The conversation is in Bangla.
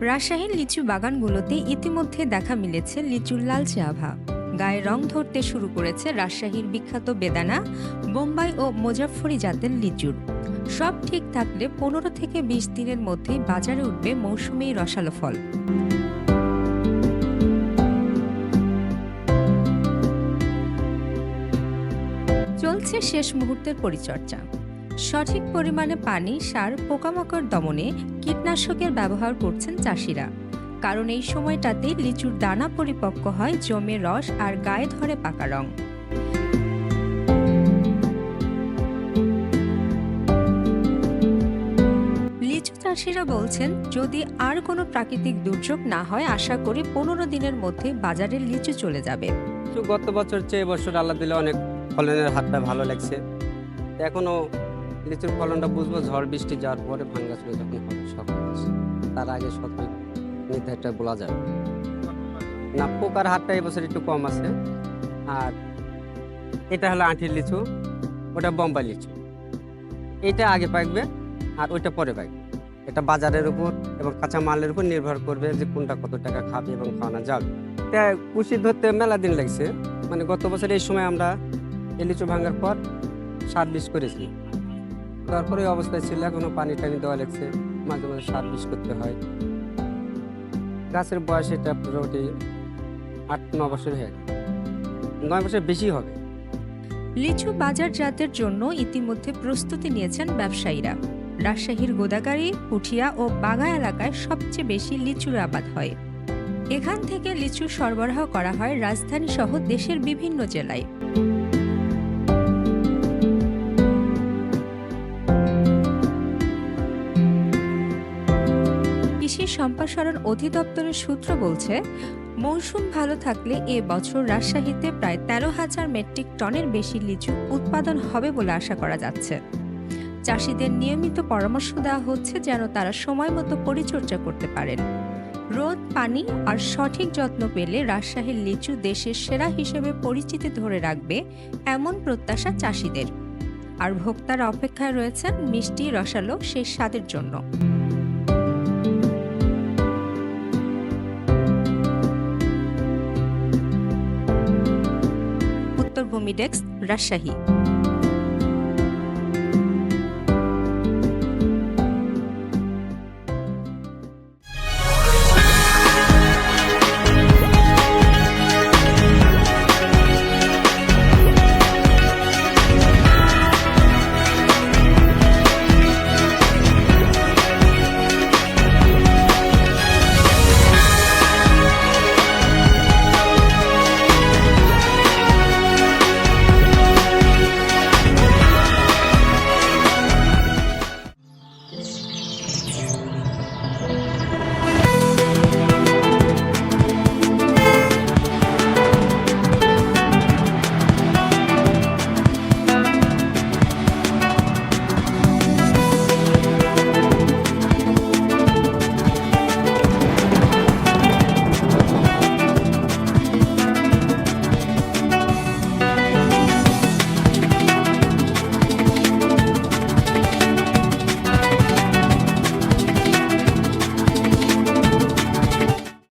রাজশাহীর লিচু বাগানগুলোতে ইতিমধ্যে দেখা মিলেছে লিচুর লালচে আভা। গায়ে রং ধরতে শুরু করেছে রাজশাহীর বিখ্যাত বেদানা, বোম্বাই ও মুজাফফরি জাতের লিচুর। সব ঠিক থাকলে 15 থেকে 20 দিনের মধ্যেই বাজারে উঠবে মৌসুমী রসালো ফল। চলছে শেষ মুহূর্তের পরিচর্যা। সঠিক পরিমাণে পানি, সার, পোকামাকড় দমনে কীটনাশকের ব্যবহার করছেন চাষিরা। কারণ এই সময়টাতেই লিচুর দানা পরিপক্ক হয়, জমে রস আর গায়ে ধরে পাকা রং। লিচু চাষিরা বলছেন, যদি আর কোনো প্রাকৃতিক দুর্যোগ না হয়, আশা করি 15 দিনের মধ্যে বাজারে লিচু চলে যাবে। গত বছর চেয়ে এবছর আল্লাহ দিলে অনেক ফলনের হাতটা ভালো লাগছে। এখনো লিচুর ফলনটা বুঝবো ঝড় বৃষ্টি যাওয়ার পরে ভাঙ্গা চলে যখন হবে সকাল, তার আগে সঠিক নির্ধারিত বলা যাবে না। পোকার হাতটা এবছর একটু কম আছে। আর এটা হলো আঁঠির লিচু, ওটা বোম্বাই লিচু। এটা আগে পাকবে আর ওইটা পরে পাকবে। এটা বাজারের উপর এবং কাঁচা মালের উপর নির্ভর করবে যে কোনটা কত টাকা খাবে এবং খাওয়ানো যাবে। এটা কুশি ধরতে মেলা দিন লাগছে। মানে গত বছর এই সময় আমরা এই লিচু ভাঙার পর সার বিষ করেছি। তারপরে এই অবস্থায় ছিল, এখনো পানি টানি দেওয়া লাগছে, মাঝে মাঝে সার বিষ করতে হয়। গাছের বয়স এটা মোটামুটি 8-9 বছর হয়ে গেল, 9 বছর বেশি হবে। লিচু বাজারজাতের জন্য ইতিমধ্যে প্রস্তুতি নিয়েছেন ব্যবসায়ীরা। রাজশাহীর গোদাগাড়ি, পুঠিয়া ও বাগা এলাকায় সবচেয়ে বেশি লিচুর আবাদ হয়। এখান থেকে লিচু সরবরাহ করা হয় রাজধানী সহ দেশের বিভিন্ন জেলায়। কৃষি সম্প্রসারণ অধিদপ্তরের সূত্র বলছে, মৌসুম ভালো থাকলে এ বছর রাজশাহীতে প্রায় 13,000 মেট্রিক টনের বেশি লিচু উৎপাদন হবে বলে আশা করা যাচ্ছে। চাষিদের নিয়মিত পরামর্শ দেওয়া হচ্ছে যেন তারা সময় মতো পরিচর্যা করতে পারেন। রোদ, পানি আর সঠিক যত্ন পেলে রাজশাহীর লিচু দেশের সেরা হিসেবে পরিচিতি ধরে রাখবে, এমন প্রত্যাশা চাষিদের। আর ভোক্তারা অপেক্ষায় রয়েছেন মিষ্টি রসালো সেই স্বাদের জন্য। উত্তরভূমি ডেস্ক, রাজশাহী।